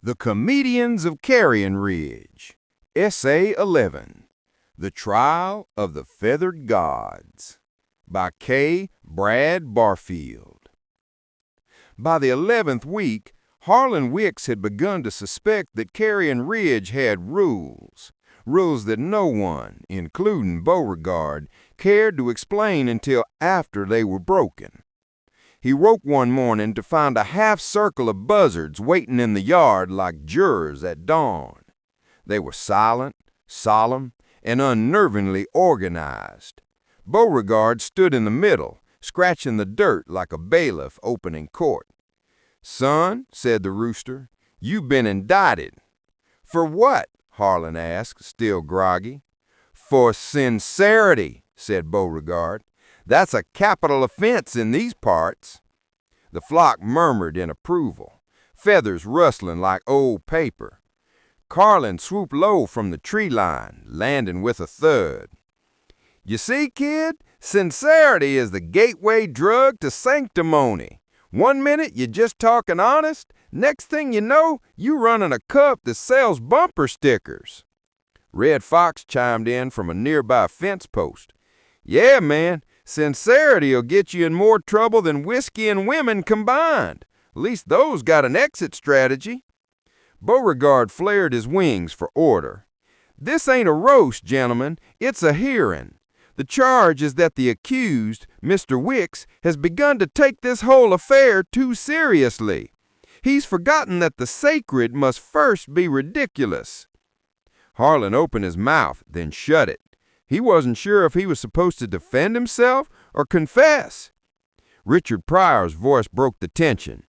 The Comedians of Carrion Ridge, Essay 11, The Trial of the Feathered Gods, by K. Brad Barfield. By the 11th week, Harlan Wicks had begun to suspect that Carrion Ridge had rules that no one, including Beauregard, cared to explain until after they were broken. He woke one morning to find a half-circle of buzzards waiting in the yard like jurors at dawn. They were silent, solemn, and unnervingly organized. Beauregard stood in the middle, scratching the dirt like a bailiff opening court. "Son," said the rooster, "you've been indicted." "For what?" Harlan asked, still groggy. "For sincerity," said Beauregard. "That's a capital offense in these parts." The flock murmured in approval, feathers rustling like old paper. Carlin swooped low from the tree line, landing with a thud. "You see, kid, sincerity is the gateway drug to sanctimony. One minute you're just talking honest, next thing you know, you running a cup that sells bumper stickers." Red Fox chimed in from a nearby fence post. "Yeah, man, sincerity'll get you in more trouble than whiskey and women combined. At least those got an exit strategy." Beauregard flared his wings for order. "This ain't a roast, gentlemen. It's a hearing. The charge is that the accused, Mr. Wicks, has begun to take this whole affair too seriously. He's forgotten that the sacred must first be ridiculous." Harlan opened his mouth, then shut it. He wasn't sure if he was supposed to defend himself or confess. Richard Pryor's voice broke the tension.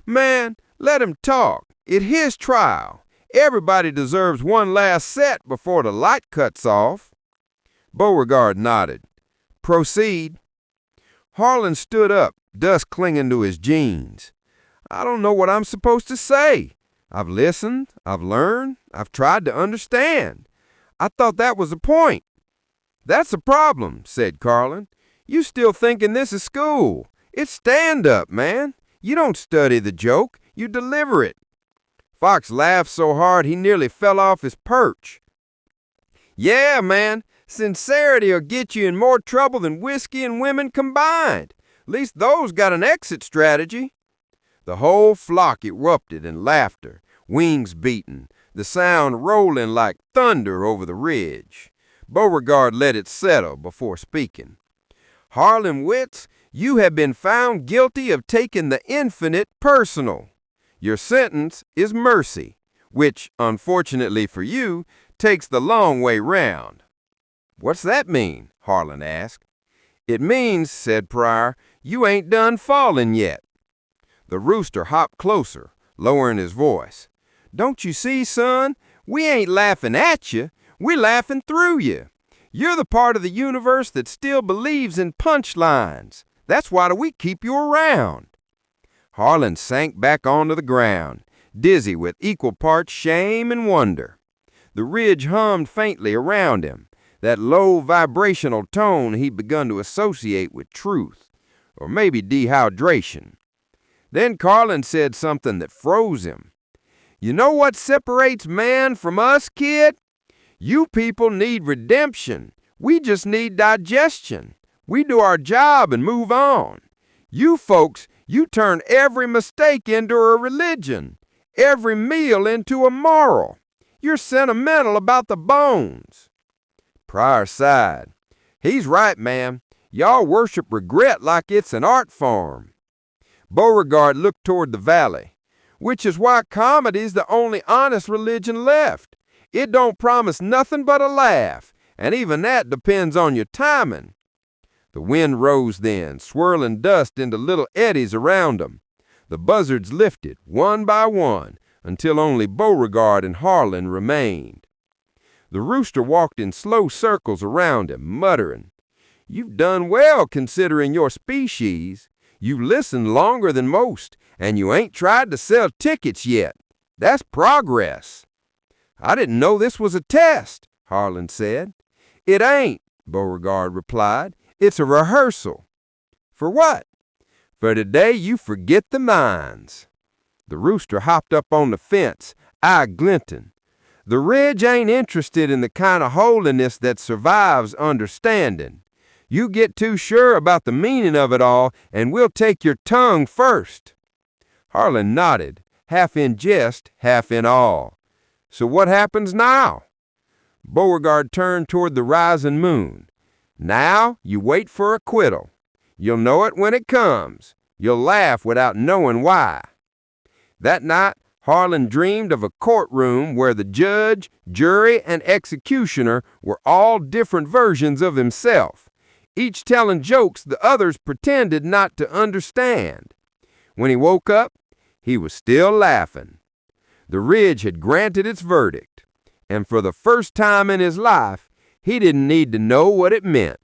"Man, let him talk. It's his trial. Everybody deserves one last set before the light cuts off." Beauregard nodded. "Proceed." Harlan stood up, dust clinging to his jeans. "I don't know what I'm supposed to say. I've listened, I've learned, I've tried to understand. I thought that was the point." "That's the problem," said Carlin. "You still thinking this is school. It's stand-up, man. You don't study the joke, you deliver it." Fox laughed so hard he nearly fell off his perch. "Yeah, man, sincerity'll get you in more trouble than whiskey and women combined. At least those got an exit strategy." The whole flock erupted in laughter, wings beating, the sound rolling like thunder over the ridge. Beauregard let it settle before speaking. "Harlan Wicks, you have been found guilty of taking the infinite personal. Your sentence is mercy, which, unfortunately for you, takes the long way round." "What's that mean?" Harlan asked. "It means," said Pryor, "you ain't done falling yet." The rooster hopped closer, lowering his voice. "Don't you see, son? We ain't laughing at you. We're laughing through you. You're the part of the universe that still believes in punchlines. That's why we keep you around." Harlan sank back onto the ground, dizzy with equal parts shame and wonder. The ridge hummed faintly around him, that low vibrational tone he'd begun to associate with truth, or maybe dehydration. Then Carlin said something that froze him. "You know what separates man from us, kid? You people need redemption. We just need digestion. We do our job and move on. You folks, you turn every mistake into a religion, every meal into a moral. You're sentimental about the bones." Pryor sighed. "He's right, ma'am. Y'all worship regret like it's an art form." Beauregard looked toward the valley. "Which is why comedy's the only honest religion left. It don't promise nothing but a laugh, and even that depends on your timing." The wind rose then, swirling dust into little eddies around them. The buzzards lifted, one by one, until only Beauregard and Harlan remained. The rooster walked in slow circles around him, muttering, "You've done well considering your species. You listened longer than most, and you ain't tried to sell tickets yet. That's progress." "I didn't know this was a test," Harlan said. "It ain't," Beauregard replied. "It's a rehearsal." "For what?" "For today you forget the mines." The rooster hopped up on the fence, eye glinting. The Ridge ain't interested in the kind of holiness that survives understanding. You get too sure about the meaning of it all, and we'll take your tongue first. Harlan nodded, half in jest, half in awe. So what happens now? Beauregard turned toward the rising moon. Now you wait for acquittal. You'll know it when it comes. You'll laugh without knowing why. That night, Harlan dreamed of a courtroom where the judge, jury, and executioner were all different versions of himself, each telling jokes the others pretended not to understand. When he woke up, he was still laughing. The Ridge had granted its verdict, and for the first time in his life, he didn't need to know what it meant.